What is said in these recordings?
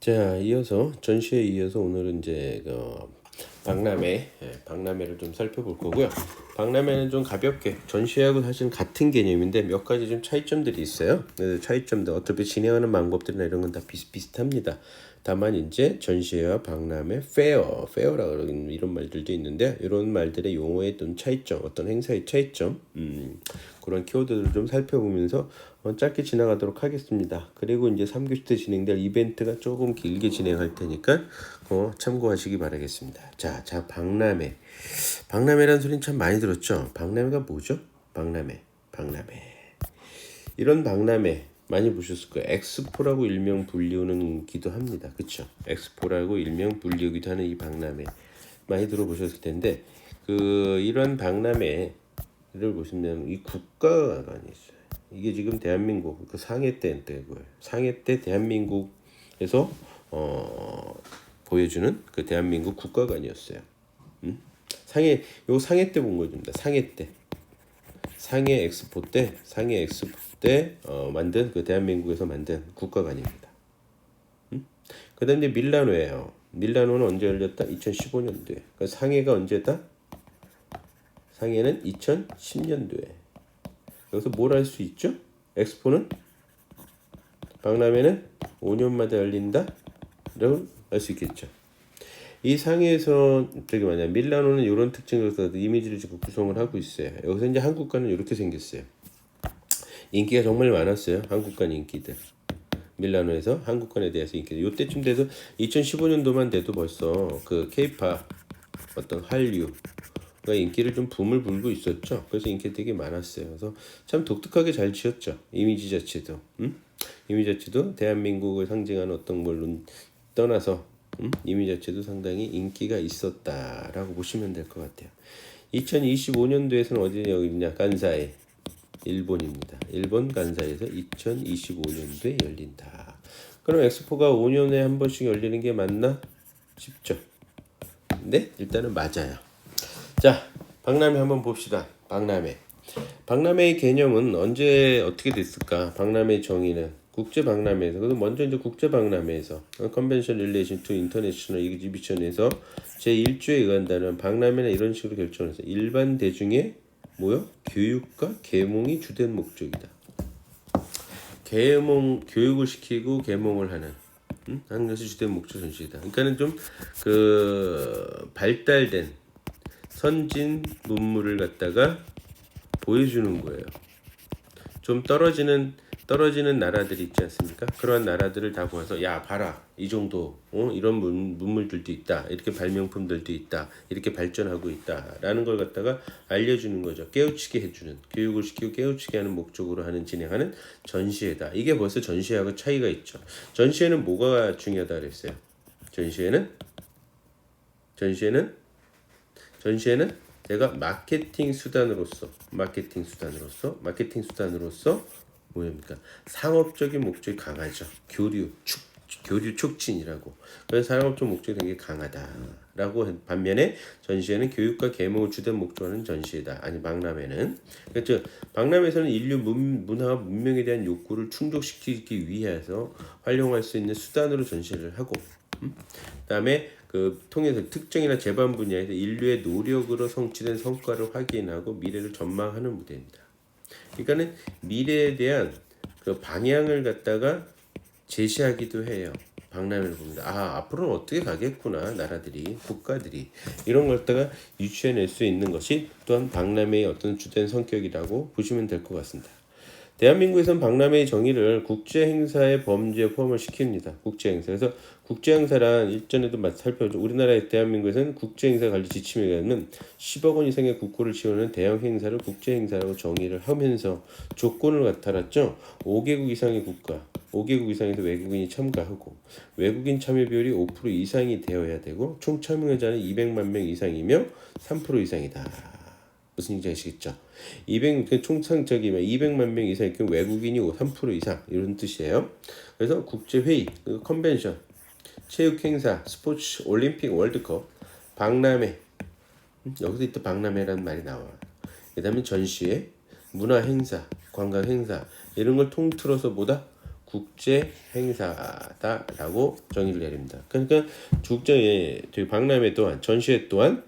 자, 이어서 전시에 이어서 오늘은 이제 박람회를 좀 살펴볼 거고요. 박람회는 좀 가볍게 전시하고 사실 같은 개념인데 몇 가지 좀 차이점들이 있어요. 차이점들 어차피 진행하는 방법들이나 이런 건 다 비슷비슷합니다. 다만 이제 전시회와 박람회, 페어라 그러는 이런 말들도 있는데 이런 말들의 용어의 어떤 차이점, 어떤 행사의 차이점, 그런 키워드들을 좀 살펴보면서 짧게 지나가도록 하겠습니다. 그리고 이제 3교시 때 진행될 이벤트가 조금 길게 진행할 테니까 참고하시기 바라겠습니다. 자, 박람회. 박람회라는 소리는 참 많이 들었죠. 박람회가 뭐죠? 박람회. 이런 박람회 많이 보셨을 거예요. 엑스포라고 일명 불리우기도 합니다. 그렇죠? 엑스포라고 일명 불리우기도 하는 이 박람회 많이 들어보셨을 텐데 이런 박람회를 보시면 이 국가가 많이 있어요. 이게 지금 대한민국 상해 때고요. 상해 때 대한민국에서 보여주는 그 대한민국 국가관이었어요. 상해 때 본 거입니다. 상해 엑스포 때 만든 그 대한민국에서 만든 국가관입니다. 그다음에 밀라노예요. 밀라노는 언제 열렸다? 2015년도에. 그러니까 상해가 언제다? 상해는 2010년도에. 여기서 뭘 할 수 있죠? 엑스포는 박람회는 5년마다 열린다? 라고 할 수 있겠죠. 이 상해에서 밀라노는 이런 특징으로서 이미지를 지금 구성을 하고 있어요. 여기서 이제 한국관은 이렇게 생겼어요. 인기가 정말 많았어요. 한국관 인기들. 밀라노에서 한국관에 대해서 인기들. 이때쯤 돼서 2015년도만 돼도 벌써 그 케이팝 어떤 한류가 인기를 좀 붐을 불고 있었죠. 그래서 인기가 되게 많았어요. 그래서 참 독특하게 잘 지었죠. 이미지 자체도. 이미지 자체도 대한민국을 상징하는 어떤 걸로 떠나서 이미지 자체도 상당히 인기가 있었다라고 보시면 될 것 같아요. 2025년도에서는 어디냐? 간사이. 일본입니다. 일본 간사이에서 2025년도에 열린다. 그럼 엑스포가 5년에 한 번씩 열리는 게 맞나 싶죠. 네, 일단은 맞아요. 자, 박람회 한번 봅시다. 박람회의 개념은 언제 어떻게 됐을까? 박람회 정의는 국제박람회에서, 그래서 먼저 이제 국제박람회에서 컨벤션 릴레이션 투 인터내셔널 이기지비션에서 제1조에 의한다는 박람회는 이런 식으로 결정해서 일반 대중의 교육과 계몽이 주된 목적이다. 교육을 시키고 계몽을 하는 것이 주된 목적 전시이다. 그러니까는 좀 발달된 선진 문물을 갖다가 보여주는 거예요. 좀 떨어지는 나라들이 있지 않습니까? 그러한 나라들을 다 모아서 야 봐라 이 정도 이런 문물들도 있다, 이렇게 발명품들도 있다, 이렇게 발전하고 있다라는 걸 갖다가 알려주는 거죠. 깨우치게 해주는, 교육을 시키고 깨우치게 하는 목적으로 진행하는 전시회다. 이게 벌써 전시회하고 차이가 있죠. 전시회는 뭐가 중요하다 그랬어요? 전시회는 제가 마케팅 수단으로서 뭐입니까? 상업적인 목적이 강하죠. 교류 촉진이라고. 그래서 상업적 목적이 굉장히 강하다라고 반면에 전시회는 교육과 계몽을 주된 목적으로 하는 전시회다. 아니 박람회는. 그렇죠. 박람회에서는 인류 문화와 문명에 대한 욕구를 충족시키기 위해서 활용할 수 있는 수단으로 전시를 하고 그다음에 통해서 특정이나 재반 분야에서 인류의 노력으로 성취된 성과를 확인하고 미래를 전망하는 무대입니다. 그러니까는 미래에 대한 방향을 갖다가 제시하기도 해요. 박람회를 봅니다. 앞으로는 어떻게 가겠구나, 나라들이, 국가들이 이런 걸 갖다가 유추해낼 수 있는 것이 또한 박람회의 어떤 주된 성격이라고 보시면 될 것 같습니다. 대한민국에서는 박람회의 정의를 국제행사의 범주에 포함을 시킵니다. 국제행사. 그래서 국제행사란 일전에도 살펴보죠. 우리나라의 대한민국에서는 국제행사 관리 지침에 의하면 10억 원 이상의 국고를 지원하는 대형 행사를 국제행사라고 정의를 하면서 조건을 달았죠. 5개국 이상의 국가, 5개국 이상에서 외국인이 참가하고 외국인 참여 비율이 5% 이상이 되어야 되고 총 참여자는 200만 명 이상이며 3% 이상이다. 무슨 얘기인지 아시겠죠? 200만 명 이상의 경우 외국인이 3% 이상 이런 뜻이에요. 그래서 국제회의, 컨벤션, 체육행사, 스포츠, 올림픽, 월드컵, 박람회, 여기서 또 박람회라는 말이 나와요. 그 다음에 전시회, 문화행사, 관광행사 이런 걸 통틀어서 국제 행사다라고 정의를 내립니다. 그러니까 국제 박람회 또한 전시회 또한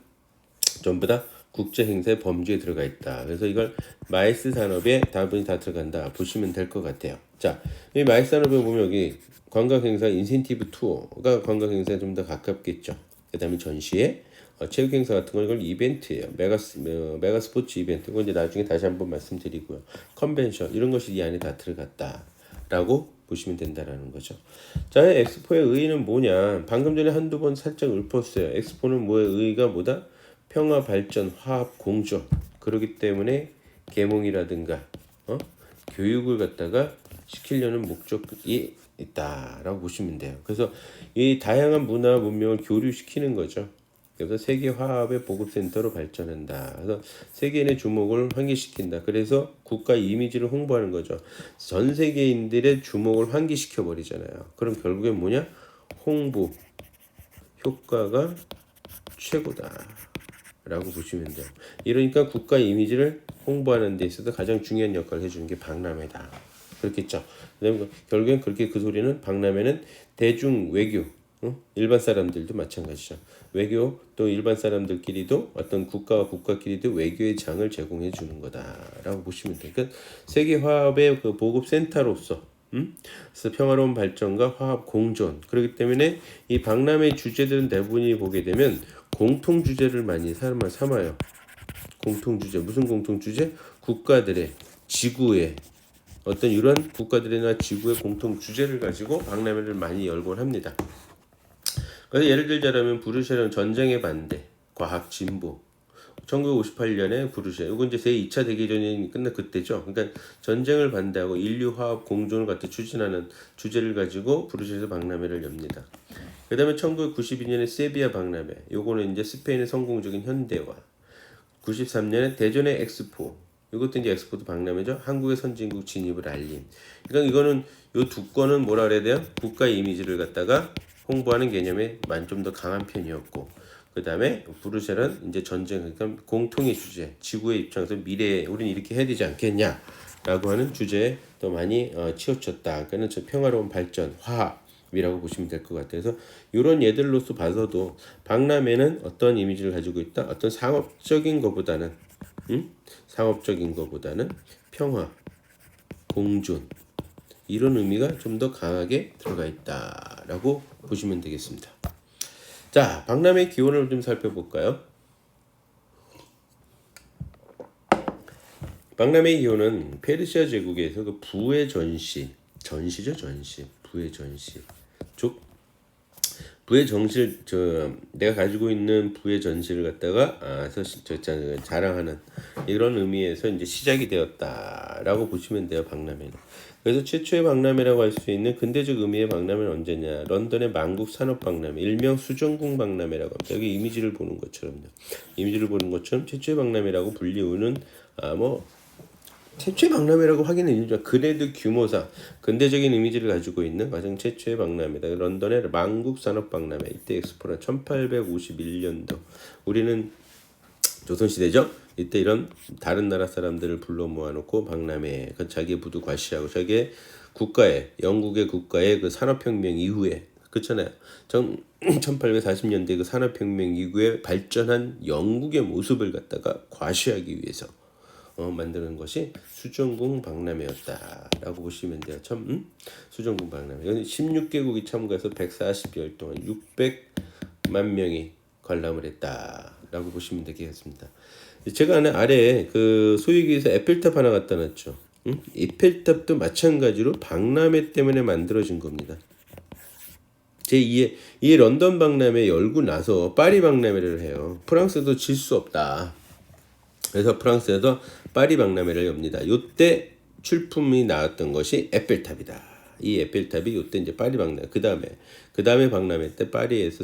전부 다 국제 행사의 범주에 들어가 있다. 그래서 이걸 마이스 산업에 다분히 다 들어간다 보시면 될 것 같아요. 자, 이 마이스 산업에 보면 여기 관광 행사 인센티브 투어가 관광 행사에 좀 더 가깝겠죠. 그다음에 전시회, 체육 행사 같은 건 이걸 이벤트예요. 메가 스포츠 이벤트. 이건 이제 나중에 다시 한번 말씀드리고요. 컨벤션 이런 것이 이 안에 다 들어갔다라고 보시면 된다라는 거죠. 자, 엑스포의 의의는 뭐냐? 방금 전에 한두 번 살짝 읊었어요. 엑스포는 뭐의 의의가 뭐다? 평화, 발전, 화합, 공존. 그렇기 때문에 계몽이라든가 교육을 갖다가 시키려는 목적이 있다라고 보시면 돼요. 그래서 이 다양한 문화 문명을 교류시키는 거죠. 그래서 세계 화합의 보급센터로 발전한다. 그래서 세계인의 주목을 환기시킨다. 그래서 국가 이미지를 홍보하는 거죠. 전 세계인들의 주목을 환기시켜 버리잖아요. 그럼 결국엔 뭐냐? 홍보 효과가 최고다. 라고 보시면 돼요. 이러니까 국가 이미지를 홍보하는 데 있어서 가장 중요한 역할을 해주는 게 박람회다. 그렇겠죠. 그다음에 결국엔 그렇게 그 소리는 박람회는 대중 외교, 일반 사람들도 마찬가지죠. 외교 또 일반 사람들끼리도 어떤 국가와 국가끼리도 외교의 장을 제공해 주는 거다라고 보시면 돼요. 그러니까 세계 화합의 그 보급 센터로서 그래서 평화로운 발전과 화합 공존. 그렇기 때문에 이 박람회 주제들은 대부분이 보게 되면 공통 주제를 많이 삼아요. 공통 주제 무슨 공통 주제? 국가들의 지구의 어떤 이런 국가들이나 지구의 공통 주제를 가지고 박람회를 많이 열곤 합니다. 그래서 예를 들자면 부르쉐는 전쟁의 반대, 과학 진보. 1958년에 부르쉐. 이건 이제 제2차 대기전이 끝난 그때죠. 그러니까 전쟁을 반대하고 인류 화합 공존을 갖다 추진하는 주제를 가지고 부르쉐에서 박람회를 엽니다. 그다음에 1992년에 세비야 박람회. 요거는 이제 스페인의 성공적인 현대화. 93년에 대전의 엑스포. 이것도 이제 엑스포도 박람회죠. 한국의 선진국 진입을 알림. 그러니까 이거는 요 두 건은 뭐라 그래야 돼요? 국가 이미지를 갖다가 홍보하는 개념에 좀 더 강한 편이었고, 그 다음에 부르셀은 이제 전쟁, 그러니까 공통의 주제, 지구의 입장에서 미래에 우리는 이렇게 해야 되지 않겠냐라고 하는 주제에 더 많이 치우쳤다. 그러니까 저 평화로운 발전, 화합이라고 보시면 될 것 같아요. 그래서 이런 예들로서 봐서도 박람회는 어떤 이미지를 가지고 있다? 어떤 상업적인 것보다는 평화, 공존 이런 의미가 좀 더 강하게 들어가 있다라고 보시면 되겠습니다. 자, 박람회 기원을 좀 살펴볼까요? 박람회 기원은 페르시아 제국에서 그 부의 전시죠. 부의 전시. 부의 전시를 내가 가지고 있는 부의 전시를 갖다가 자랑하는 이런 의미에서 이제 시작이 되었다라고 보시면 돼요. 박람회는. 그래서 최초의 박람회라고 할 수 있는 근대적 의미의 박람회는 언제냐? 런던의 만국 산업 박람회, 일명 수정궁 박람회라고 합니다. 여기 이미지를 보는 것처럼요. 최초의 박람회라고 불리우는 최초의 박람회라고 하기는 힘들지만 그래도 규모상 근대적인 이미지를 가지고 있는 가장 최초의 박람회다. 런던의 만국 산업 박람회. 이때 엑스포는 1851년도. 우리는 조선시대죠. 이때 이런 다른 나라 사람들을 불러 모아놓고 박람회, 자기의 부도 과시하고 자기의 국가의 영국의 국가의 그 산업혁명 이후에 그렇잖아요. 1840년대 그 산업혁명 이후에 발전한 영국의 모습을 갖다가 과시하기 위해서 만드는 것이 수정궁 박람회였다라고 보시면 돼요. 수정궁 박람회. 16개국이 참가해서 140여일 동안 600만 명이 관람을 했다라고 보시면 되겠습니다. 제가 아래에 그 소유기에서 에펠탑 하나 갖다 놨죠. 에펠탑도 마찬가지로 박람회 때문에 만들어진 겁니다. 제2의 이 런던 박람회 열고 나서 파리 박람회를 해요. 프랑스도 질 수 없다. 그래서 프랑스에서 파리 박람회를 엽니다. 이때 출품이 나왔던 것이 에펠탑이다. 이 에펠탑이 이때 이제 파리 박람회. 그 다음에 박람회 때 파리에서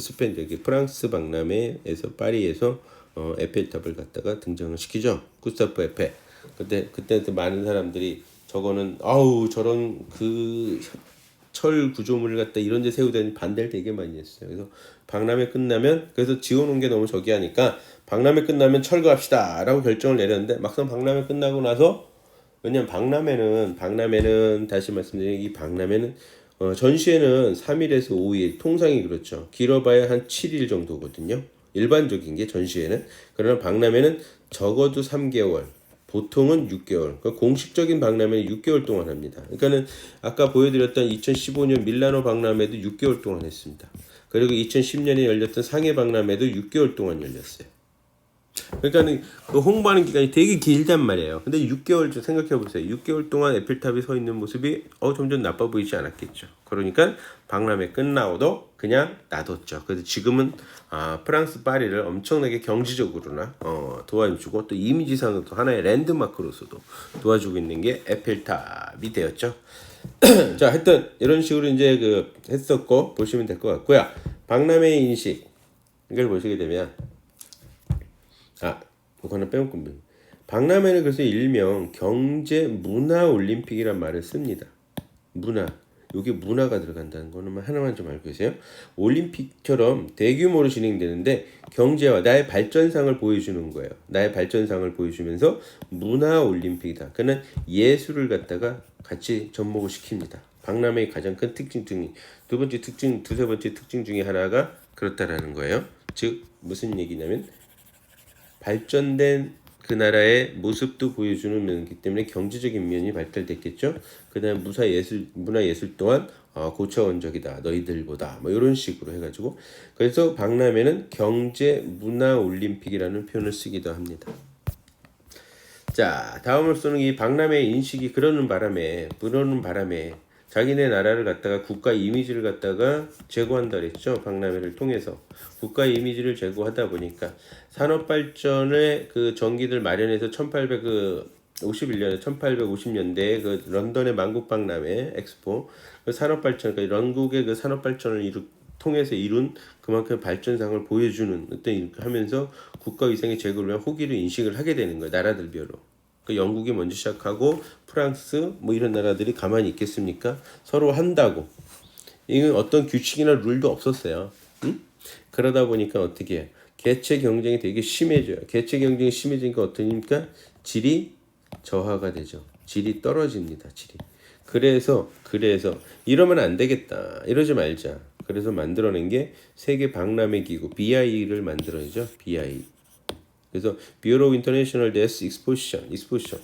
프랑스 박람회에서 파리에서 에펠탑을 갖다가 등장을 시키죠. 구스타프 에펠. 그때 많은 사람들이 저거는 저런 그 철 구조물을 갖다 이런 데 세우다니 반대를 되게 많이 했어요. 그래서 박람회 끝나면 그래서 지어놓은 게 너무 저기하니까 박람회 끝나면 철거합시다 라고 결정을 내렸는데 막상 박람회 끝나고 나서 왜냐면 박람회는 다시 말씀드리면 이 박람회는 전시회는 3일에서 5일, 통상이 그렇죠. 길어봐야 한 7일 정도거든요. 일반적인 게 전시회는. 그러나 박람회는 적어도 3개월, 보통은 6개월. 그러니까 공식적인 박람회는 6개월 동안 합니다. 그러니까는 아까 보여드렸던 2015년 밀라노 박람회도 6개월 동안 했습니다. 그리고 2010년에 열렸던 상해 박람회도 6개월 동안 열렸어요. 그러니까는 그 홍보하는 기간이 되게 길단 말이에요. 근데 6개월 좀 생각해 보세요. 6개월 동안 에펠탑이 서 있는 모습이 점점 나빠 보이지 않았겠죠. 그러니까 박람회 끝나고도 그냥 놔뒀죠. 그래서 지금은 프랑스 파리를 엄청나게 경제적으로나 도와주고 또 이미지상으로도 하나의 랜드마크로서도 도와주고 있는 게 에펠탑이 되었죠. 자, 하여튼 이런 식으로 이제 했었고 보시면 될 것 같고요. 박람회의 인식 이걸 보시게 되면 이거 하나 빼먹고 박람회는 그래서 일명 경제 문화 올림픽이란 말을 씁니다. 문화. 여기 문화가 들어간다는 거는 하나만 좀 알고 계세요. 올림픽처럼 대규모로 진행되는데 경제와 나의 발전상을 보여주는 거예요. 나의 발전상을 보여주면서 문화 올림픽이다. 그는 예술을 갖다가 같이 접목을 시킵니다. 박람회의 가장 큰 특징 중에 두세 번째 특징 중에 하나가 그렇다라는 거예요. 즉 무슨 얘기냐면 발전된 그 나라의 모습도 보여주는 면이기 때문에 경제적인 면이 발달됐겠죠. 그다음 문화예술 또한 고차원적이다. 너희들보다 뭐 이런 식으로 해가지고 그래서 박람회는 경제 문화 올림픽이라는 표현을 쓰기도 합니다. 자, 다음으로서는 이 박람회 인식이 그러는 바람에 자기네 나라를 갖다가 국가 이미지를 갖다가 제고한다 그랬죠. 박람회를 통해서 국가 이미지를 제고하다 보니까 산업 발전의 그 전기들 마련해서 1850년대 그 런던의 만국 박람회 엑스포 그 산업 발전 그러니까 영국의 그 산업 발전을 통해서 이룬 그만큼 발전상을 보여주는 어떤 이렇게 하면서 국가 위상의 제고를 위한 호기를 인식을 하게 되는 거예요. 나라들별로. 그 영국이 먼저 시작하고 프랑스 뭐 이런 나라들이 가만히 있겠습니까? 서로 한다고. 이건 어떤 규칙이나 룰도 없었어요. 응? 그러다 보니까 어떻게 해요? 개체 경쟁이 되게 심해져요. 개체 경쟁이 심해지니까 어떠니까 질이 저하가 되죠. 질이 떨어집니다. 질이. 그래서 이러면 안 되겠다. 이러지 말자. 그래서 만들어낸 게 세계 박람회 기구 BI를 만들어내죠. BI. 그래서 Bureau of International Desk Exposition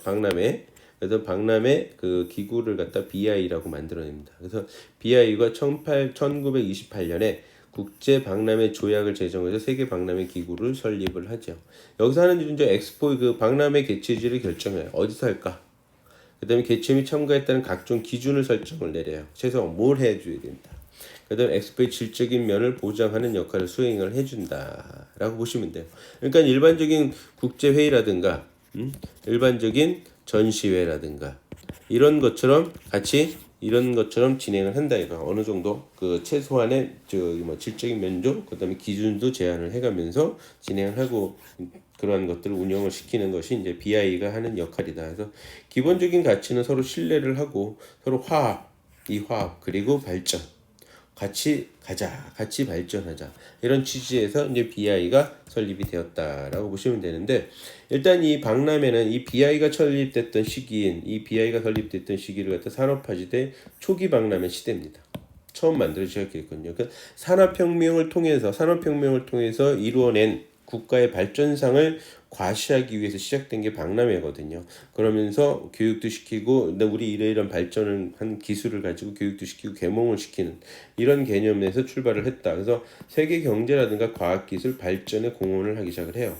박람회. 그래서 박람회 그 기구를 갖다 BI라고 만들어냅니다. 그래서 BI가 1928년에 국제 박람회 조약을 제정해서 세계 박람회 기구를 설립을 하죠. 여기서 하는 일은 이제 엑스포 그 박람회 개최지를 결정해요. 어디서 할까? 그다음에 개최 및 참가에 따른 각종 기준을 설정을 내려요. 최소한 뭘 해줘야 된다. 그다음 엑스포의 질적인 면을 보장하는 역할을 수행을 해준다라고 보시면 돼요. 그러니까 일반적인 국제 회의라든가, 일반적인 전시회라든가 이런 것처럼 진행을 한다 이거. 어느 정도 그 최소한의 질적인 면조, 그다음에 기준도 제한을 해가면서 진행을 하고 그러한 것들을 운영을 시키는 것이 이제 BI가 하는 역할이다. 그래서 기본적인 가치는 서로 신뢰를 하고 서로 화합 그리고 발전. 같이 가자, 같이 발전하자 이런 취지에서 이제 BI가 설립이 되었다라고 보시면 되는데 일단 이 박람회는 이 BI가 설립됐던 시기를 갖다 산업화 시대 초기 박람회 시대입니다. 처음 만들어졌겠군요. 그 산업혁명을 통해서 이루어낸 국가의 발전상을 과시하기 위해서 시작된 게 박람회거든요. 그러면서 교육도 시키고 우리 이런 발전을 한 기술을 가지고 교육도 시키고 계몽을 시키는 이런 개념에서 출발을 했다. 그래서 세계 경제라든가 과학기술 발전에 공헌을 하기 시작을 해요.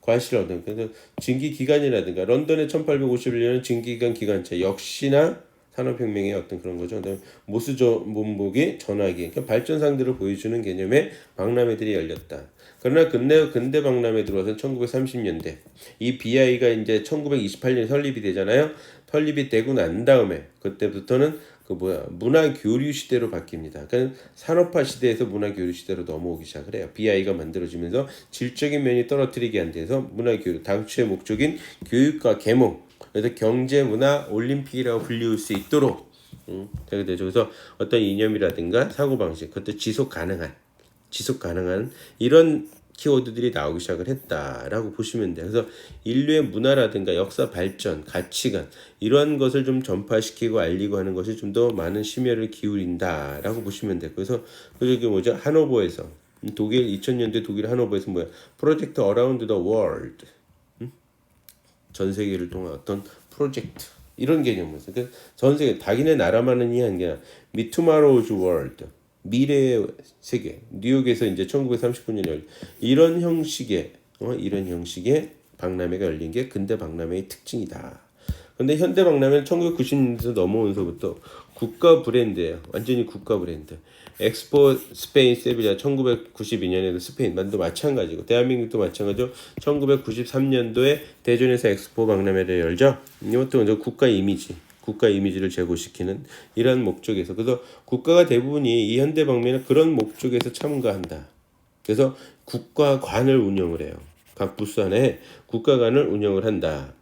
과시를 얻은 그래서 증기기관이라든가 런던의 1851년은 증기기관 기관차 역시나 산업혁명의 어떤 그런 거죠. 그다음에 모수본보기 전화기 그러니까 발전상들을 보여주는 개념의 박람회들이 열렸다. 그러나 근대 박람회 들어와서 1930년대 이 BI가 이제 1928년에 설립이 되잖아요. 설립이 되고 난 다음에 그때부터는 문화 교류 시대로 바뀝니다. 그러니까 산업화 시대에서 문화 교류 시대로 넘어오기 시작을 해요. BI가 만들어지면서 질적인 면이 떨어뜨리게 안 돼서 문화 교류 당초의 목적인 교육과 계몽 그래서 경제 문화 올림픽이라고 불리울 수 있도록 되게 되죠. 그래서 어떤 이념이라든가 사고 방식 그것도 지속 가능한 이런 키워드들이 나오기 시작을 했다라고 보시면 돼요. 그래서 인류의 문화라든가 역사 발전, 가치관 이러한 것을 좀 전파시키고 알리고 하는 것이 좀 더 많은 심혈을 기울인다라고 보시면 돼요. 그래서 그게 뭐죠? 하노버에서 독일 2000년대 독일 하노버에서 뭐야? 프로젝트 어라운드 더 월드 전 세계를 통한 어떤 프로젝트 이런 개념이었어요. 그러니까 전 세계 자기네 나라만이 한 게 아니라 미투마로우즈 월드 미래의 세계 뉴욕에서 이제 1939년에 열린 이런 형식의 이런 형식의 박람회가 열린 게 근대 박람회의 특징이다. 근데 현대 박람회는 1990년대에서 넘어오면서부터 국가 브랜드예요. 완전히 국가 브랜드. 엑스포 스페인 세비야 1992년에도 스페인만도 마찬가지고 대한민국도 마찬가지로 1993년도에 대전에서 엑스포 박람회를 열죠. 이것도 먼저 국가 이미지를 제고시키는 이러한 목적에서 그래서 국가가 대부분이 이 현대 박람회는 그런 목적에서 참가한다. 그래서 국가관을 운영을 해요. 각 부스 안에 국가관을 운영을 한다.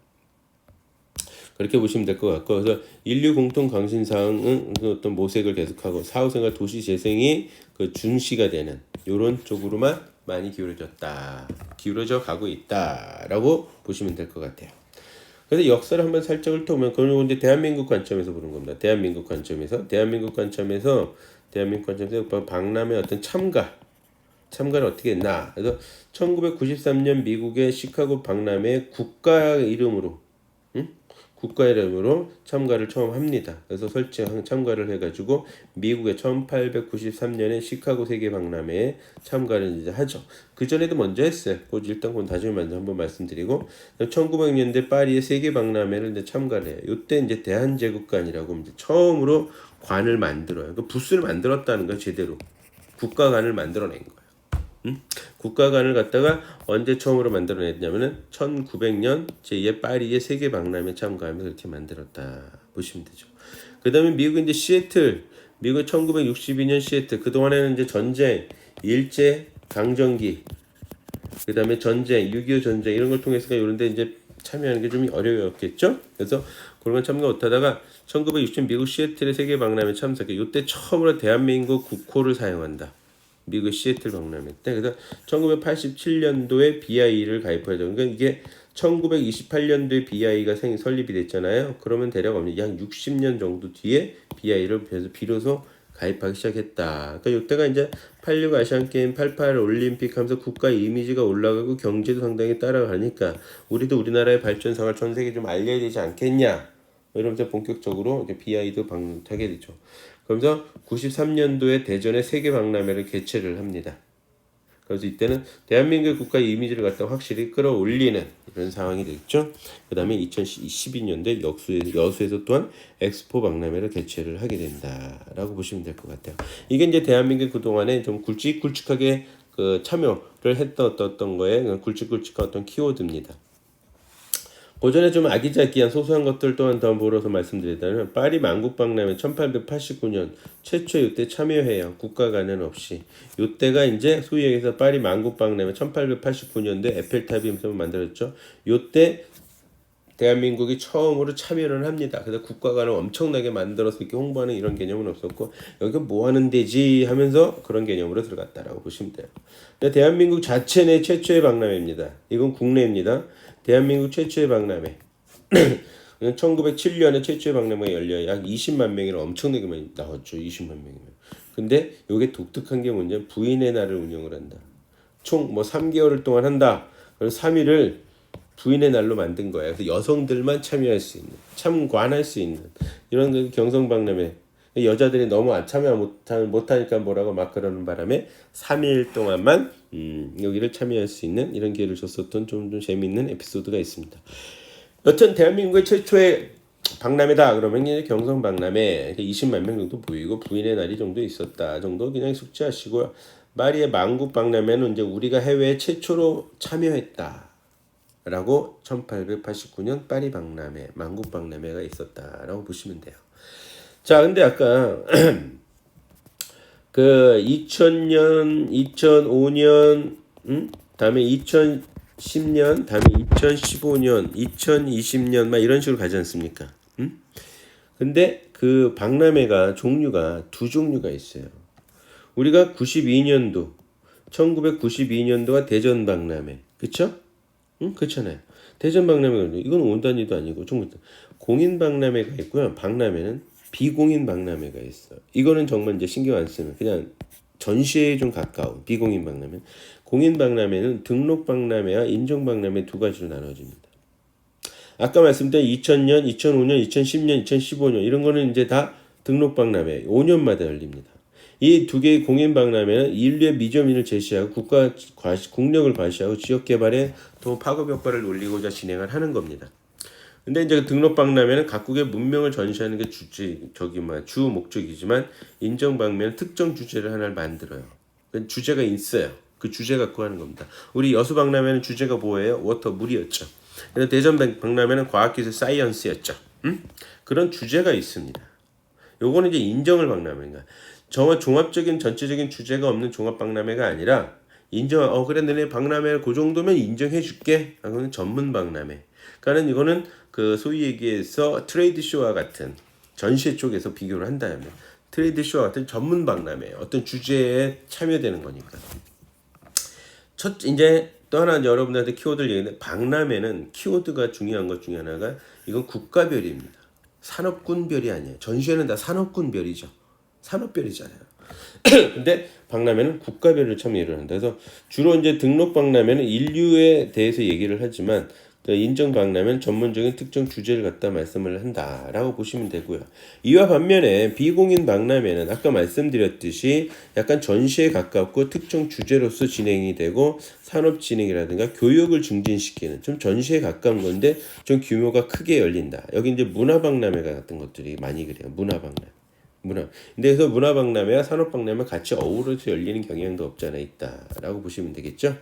그렇게 보시면 될 것 같고 그래서 인류 공통 관심사항은 그 어떤 모색을 계속하고 사후생활 도시 재생이 그 중시가 되는 이런 쪽으로만 많이 기울어져 가고 있다라고 보시면 될 것 같아요. 그래서 역사를 한번 살짝 훑어보면 그건 이제 대한민국 관점에서 보는 겁니다. 대한민국 관점에서 박람회 어떤 참가를 어떻게 했나. 그래서 1993년 미국의 시카고 박람회 국가 이름으로 참가를 처음 합니다. 그래서 참가를 해가지고 미국의 1893년에 시카고 세계 박람회에 참가를 이제 하죠. 그 전에도 먼저 했어요. 일단 그건 나중에 먼저 한번 말씀드리고 1900년대 파리의 세계 박람회를 이제 참가를 해요. 이때 이제 대한제국관이라고 이제 처음으로 관을 만들어요. 그 부스를 만들었다는 거 제대로 국가관을 만들어낸 거예요. 국가관을 갖다가 언제 처음으로 만들어냈냐면은 1900년 제2의 파리의 세계 박람회 참가하면서 이렇게 만들었다 보시면 되죠. 그다음에 미국은 이제 미국 1962년 시애틀 그동안에는 이제 전쟁, 일제 강점기, 그다음에 전쟁, 6.25 전쟁 이런 걸 통해서 이런데 이제 참여하는 게 좀 어려웠겠죠. 그래서 그런 건 참가 못하다가 1960 미국 시애틀의 세계 박람회 참석해. 이때 처음으로 대한민국 국호를 사용한다. 미국 시애틀 박람회 때. 그래서 1987년도에 BI를 가입하죠. 그러니까 이게 1928년도에 BI가 설립이 됐잖아요. 그러면 대략 약 60년 정도 뒤에 BI를 비로소 가입하기 시작했다. 그러니까 이때가 이제 86 아시안 게임, 88 올림픽 하면서 국가 이미지가 올라가고 경제도 상당히 따라가니까 우리도 우리나라의 발전상을 전 세계에 좀 알려야 되지 않겠냐. 이러면서 본격적으로 이제 BI도 방문하게 되죠. 그러면서 93년도에 대전에 세계 박람회를 개최를 합니다. 그래서 이때는 대한민국의 국가 이미지를 갖다 확실히 끌어올리는 이런 상황이 됐죠. 그 다음에 2012년도에 여수에서 또한 엑스포 박람회를 개최를 하게 된다라고 보시면 될 것 같아요. 이게 이제 대한민국 그동안에 좀 굵직굵직하게 그 참여를 했던 거에 굵직굵직한 어떤 키워드입니다. 고전에 좀 아기자기한 소소한 것들 또한 더 보러서 말씀드리자면 파리 만국박람회 1889년 최초에 이때 참여해요. 국가관은 없이. 이때가 이제 소위 얘기해서 파리 만국박람회 1889년도에 에펠탑이 만들었죠. 이때 대한민국이 처음으로 참여를 합니다. 그래서 국가관을 엄청나게 만들어서 이렇게 홍보하는 이런 개념은 없었고 여기가 뭐 하는 데지 하면서 그런 개념으로 들어갔다라고 보시면 돼요. 대한민국 자체 내 최초의 박람회입니다. 이건 국내입니다. 대한민국 최초의 박람회 1907년에 최초의 박람회가 열려요. 약 20만 명이나 엄청나게 많이 나왔죠. 20만 명이면. 근데 이게 독특한 게 뭐냐면 부인의 날을 운영을 한다. 총 3개월을 동안 한다. 그래서 3일을 부인의 날로 만든 거예요. 그래서 여성들만 참여할 수 있는, 참관할 수 있는 이런 경성박람회. 여자들이 너무 참여 못하니까 뭐라고 막 그러는 바람에 3일 동안만 여기를 참여할 수 있는 이런 기회를 줬었던 좀 재미있는 에피소드가 있습니다. 여튼 대한민국의 최초의 박람회다 그러면 이제 경성박람회 20만 명 정도 보이고 부인의 날이 정도 있었다 정도 그냥 숙지하시고요. 파리의 만국박람회는 이제 우리가 해외에 최초로 참여했다. 라고 1889년 파리 박람회, 만국 박람회가 있었다라고 보시면 돼요. 자, 근데 아까 그 2000년, 2005년, 다음에 2010년, 다음에 2015년, 2020년 막 이런 식으로 가지 않습니까? 근데 그 박람회가 두 종류가 있어요. 우리가 92년도 1992년도가 대전 박람회. 그쵸? 응? 그렇잖아요. 대전 박람회가 이건 온단위도 아니고 공인 박람회가 있고요. 박람회는 비공인 박람회가 있어. 이거는 정말 이제 신경 안 쓰면 그냥 전시회에 좀 가까운 비공인 박람회. 공인 박람회는 등록 박람회와 인정 박람회 두 가지로 나눠집니다. 아까 말씀드린 2000년, 2005년, 2010년, 2015년 이런 거는 이제 다 등록 박람회 5년마다 열립니다. 이 두 개의 공인 박람회는 인류의 미저민을 제시하고 국력을 과시하고 지역 개발에 더 파급 효과를 올리고자 진행을 하는 겁니다. 근데 이제 등록 박람회는 각국의 문명을 전시하는 게 주 목적이지만 인정 박람회는 특정 주제를 하나를 만들어요. 주제가 있어요. 그 주제 갖고 하는 겁니다. 우리 여수 박람회는 주제가 뭐예요? 워터, 물이었죠. 그래서 대전 박람회는 과학기술 사이언스였죠. 그런 주제가 있습니다. 요거는 이제 인정을 박람회인가. 종합적인 전체적인 주제가 없는 종합 박람회가 아니라 그래 너네 박람회 그 정도면 인정해 줄게. 그거는 전문 박람회. 그러니까는 이거는 그 소위 얘기해서 트레이드 쇼와 같은 전시회 쪽에서 비교를 한다면 트레이드 쇼와 같은 전문 박람회 어떤 주제에 참여되는 거니까. 이제 또 하나 여러분들한테 키워드를 얘기했는데 박람회는 키워드가 중요한 것 중에 하나가 이건 국가별입니다. 산업군별이 아니에요. 전시회는 다 산업군별이죠. 산업별이잖아요. 근데 박람회는 국가별을 참여를 한다. 그래서 주로 이제 등록 박람회는 인류에 대해서 얘기를 하지만 인정 박람회는 전문적인 특정 주제를 갖다 말씀을 한다라고 보시면 되고요. 이와 반면에 비공인 박람회는 아까 말씀드렸듯이 약간 전시에 가깝고 특정 주제로서 진행이 되고 산업 진행이라든가 교육을 증진시키는 좀 전시에 가까운 건데 좀 규모가 크게 열린다. 여기 이제 문화 박람회 같은 것들이 많이 그래요. 문화 박람회. 근데 그래서 문화 박람회와 산업 박람회 같이 어우러져 열리는 경향도 없지 않아 있다라고 보시면 되겠죠.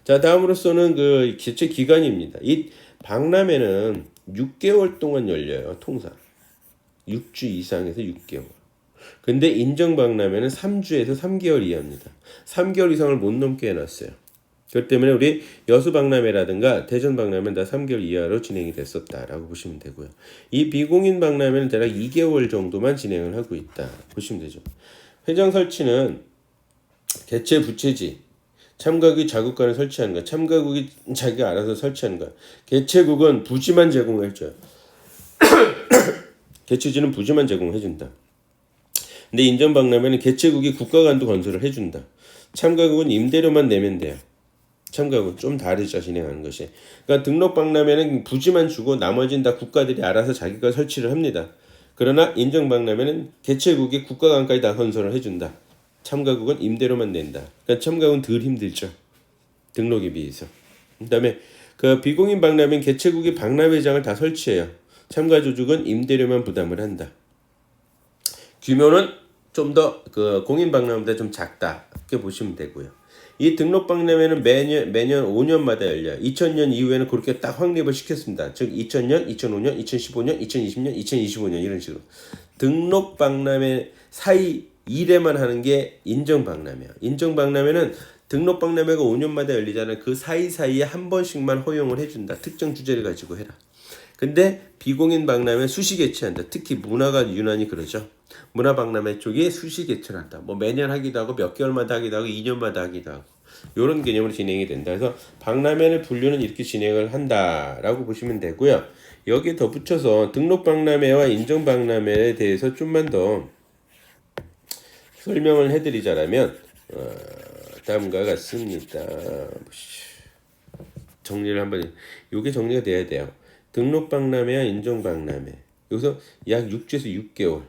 자, 다음으로서는 그 개최 기간입니다. 이 박람회는 6개월 동안 열려요. 통상 6주 이상에서 6개월. 근데 인정 박람회는 3주에서 3개월 이하입니다. 3개월 이상을 못 넘게 해놨어요. 그렇기 때문에 우리 여수 박람회라든가 대전 박람회는 다 3개월 이하로 진행이 됐었다라고 보시면 되고요. 이 비공인 박람회는 대략 2개월 정도만 진행을 하고 있다 보시면 되죠. 회장 설치는 개최 부채지, 참가국이 자국간을 설치하는 것, 참가국이 자기가 알아서 설치하는 것, 개최국은 부지만 제공해줘요. 개최지는 부지만 제공해준다. 근데 인정 박람회는 개최국이 국가간도 건설을 해준다. 참가국은 임대료만 내면 돼요. 참가국 좀 다르죠, 진행하는 것이. 그러니까 등록 박람회는 부지만 주고 나머지는 다 국가들이 알아서 자기가 설치를 합니다. 그러나 인정 박람회는 개최국이 국가간까지 다 건설을 해준다. 참가국은 임대료만 낸다. 그러니까 참가국은 덜 힘들죠, 등록에 비해서. 그다음에 그 비공인 박람회는 개최국이 박람회장을 다 설치해요. 참가 조직은 임대료만 부담을 한다. 규모는 좀 더 그 공인 박람회보다 좀 작다 이렇게 보시면 되고요. 이 등록 박람회는 매년 5년마다 열려요. 2000년 이후에는 그렇게 딱 확립을 시켰습니다. 즉 2000년, 2005년, 2015년, 2020년, 2025년 이런 식으로 등록 박람회 사이 일에만 하는 게 인정 박람회야. 인정 박람회는 등록 박람회가 5년마다 열리잖아요. 그 사이사이에 한 번씩만 허용을 해준다. 특정 주제를 가지고 해라. 근데 비공인 박람회 수시 개최한다. 특히 문화가 유난히 그러죠. 문화 박람회 쪽이 수시 개최를 한다. 뭐 매년 하기도 하고 몇 개월마다 하기도 하고 2년마다 하기도 하고 이런 개념으로 진행이 된다. 그래서 박람회의 분류는 이렇게 진행을 한다라고 보시면 되고요. 여기에 덧붙여서 등록 박람회와 인정 박람회에 대해서 좀만 더 설명을 해드리자면 다음과 같습니다. 정리를 한번 이게 정리가 돼야 돼요. 등록 박람회와 인정 박람회 여기서 약 6주에서 6개월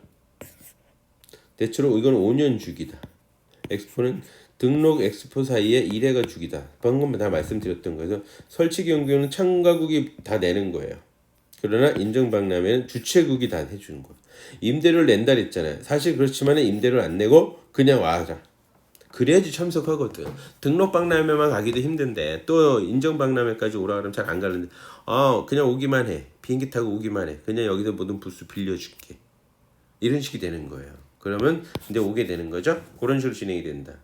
대체로 이건 5년 주기다. 엑스포는 등록 엑스포 사이에 1회가 주기다. 방금 다 말씀드렸던 거에서 설치 경비는 참가국이 다 내는 거예요. 그러나 인정 박람회는 주최국이 다 해주는 거예요. 임대료를 낸다 그랬잖아요. 사실 그렇지만 임대료를 안 내고 그냥 와라. 그래야지 참석하거든. 등록 박람회만 가기도 힘든데 또 인정 박람회까지 오라 그러면 잘 안 가는데 그냥 오기만 해. 비행기 타고 오기만 해. 그냥 여기서 모든 부스 빌려줄게. 이런 식이 되는 거예요. 그러면 이제 오게 되는 거죠. 그런 식으로 진행이 된다.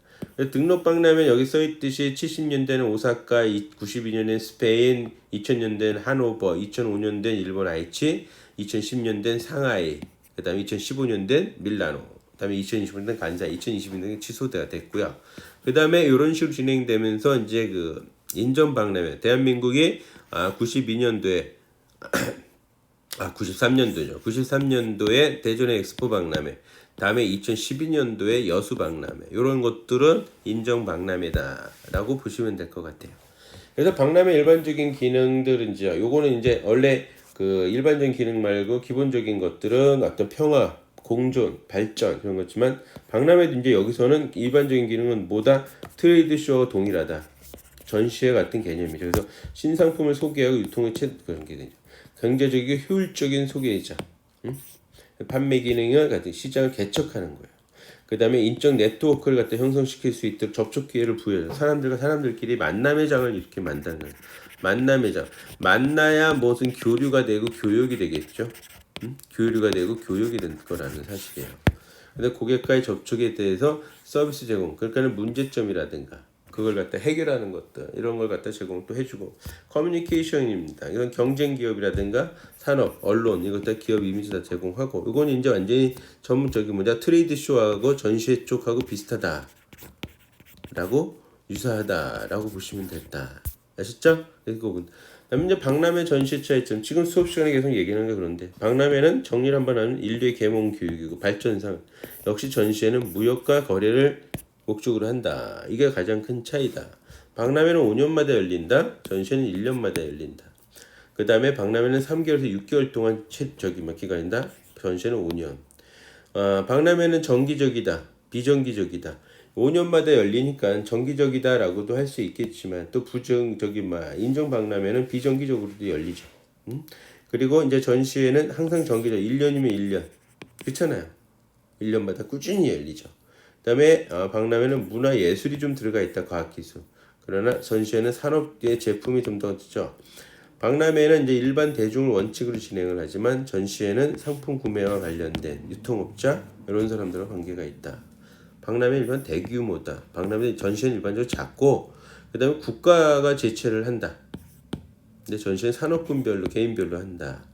등록 박람회 여기 써있듯이 70년대는 오사카, 92년엔 스페인, 2000년대는 하노버, 2005년대는 일본 아이치, 2010년대는 상하이, 그 다음에 2015년대는 밀라노 그다음에 2020년도는 간사, 2022년도는 취소가 됐고요. 그다음에 이런 식으로 진행되면서 이제 그 인정 박람회 대한민국이 92년도에 93년도죠. 93년도에 대전의 엑스포 박람회, 다음에 2012년도에 여수 박람회, 이런 것들은 인정 박람회다라고 보시면 될 것 같아요. 그래서 박람회 일반적인 기능들은 이제 요거는 이제 원래 그 일반적인 기능 말고 기본적인 것들은 어떤 평화, 공존, 발전 그런 거지만 박람회도 이제 여기서는 일반적인 기능은 뭐다? 트레이드 쇼와 동일하다. 전시회 같은 개념이죠. 그래서 신상품을 소개하고 유통의 그런 게 되죠. 경제적이고 효율적인 소개이자 판매 기능을 갖다 시장을 개척하는 거예요. 그 다음에 인적 네트워크를 갖다 형성시킬 수 있도록 접촉 기회를 부여해서 사람들과 사람들끼리 만남의 장을 이렇게 만드는 거예요. 만남의 장. 만나야 무슨 교류가 되고 교역이 되겠죠. 교류가 되고 교역이 될 거라는 사실이에요. 근데 고객과의 접촉에 대해서 서비스 제공, 그러니까는 문제점이라든가 그걸 갖다 해결하는 것들 이런 걸 갖다 제공 또 해주고 커뮤니케이션입니다. 이건 경쟁 기업이라든가 산업, 언론 이것 다 기업 이미지 다 제공하고 이건 이제 완전히 전문적인 뭐냐 트레이드 쇼하고 전시회 쪽하고 비슷하다라고 유사하다라고 보시면 됐다. 아셨죠? 그다음에 이제 박람회 전시 차이점 지금 수업 시간에 계속 얘기하는 게 그런데 박람회는 정리를 한번 하면 인류의 계몽 교육이고 발전상 역시 전시회는 무역과 거래를 목적으로 한다. 이게 가장 큰 차이다. 박람회는 5년마다 열린다. 전시회는 1년마다 열린다. 그 다음에 박람회는 3개월에서 6개월 동안 기간이다. 전시회는 5년. 박람회는 정기적이다. 비정기적이다. 5년마다 열리니까 정기적이다라고도 할 수 있겠지만 또 인정 박람회는 비정기적으로도 열리죠. 그리고 이제 전시회는 항상 정기적 1년이면 1년. 그렇잖아요. 1년마다 꾸준히 열리죠. 그다음에 박람회는 문화 예술이 좀 들어가 있다. 과학기술. 그러나 전시회는 산업의 제품이 좀 더 있죠. 박람회는 이제 일반 대중을 원칙으로 진행을 하지만 전시회는 상품 구매와 관련된 유통업자 이런 사람들과 관계가 있다. 박람회 일반 대규모다. 박람회 전시회는 일반적으로 작고 그다음에 국가가 제체를 한다. 근데 전시회는 산업군별로 개인별로 한다.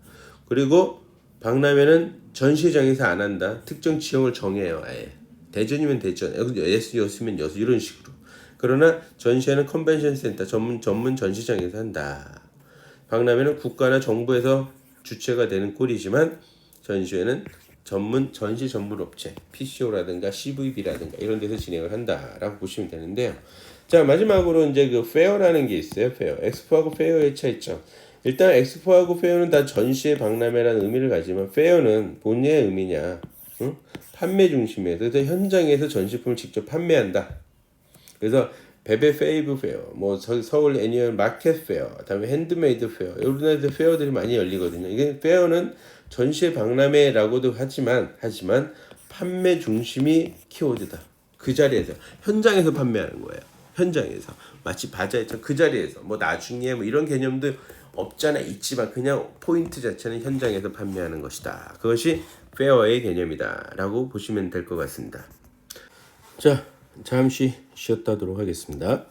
그리고 박람회는 전시장에서 안 한다. 특정 지역을 정해요. 아예. 대전이면 대전, 여수면 여수 이런 식으로. 그러나 전시회는 컨벤션 센터 전문 전시장에서 한다. 박람회는 국가나 정부에서 주체가 되는 꼴이지만 전시회는 전시 전문 업체, PCO라든가 CVB라든가 이런 데서 진행을 한다라고 보시면 되는데요. 자, 마지막으로 이제 그 페어라는 게 있어요. 페어. 엑스포하고 페어의 차이점. 일단 엑스포하고 페어는 다 전시회 박람회라는 의미를 가지만 페어는 본래의 의미냐? 판매 중심에서 그래서 현장에서 전시품을 직접 판매한다. 그래서 베베 페이브 페어, 뭐 서울 애니얼 마켓 페어, 그다음에 핸드메이드 페어 이런 데서 페어들이 많이 열리거든요. 이게 페어는 전시회 박람회라고도 하지만 판매 중심이 키워드다. 그 자리에서 현장에서 판매하는 거예요. 현장에서 마치 바자회처럼 그 자리에서 뭐 나중에 뭐 이런 개념도 없잖아 있지만 그냥 포인트 자체는 현장에서 판매하는 것이다. 그것이 페어의 개념이다라고 보시면 될 것 같습니다. 자, 잠시 쉬었다 하도록 하겠습니다.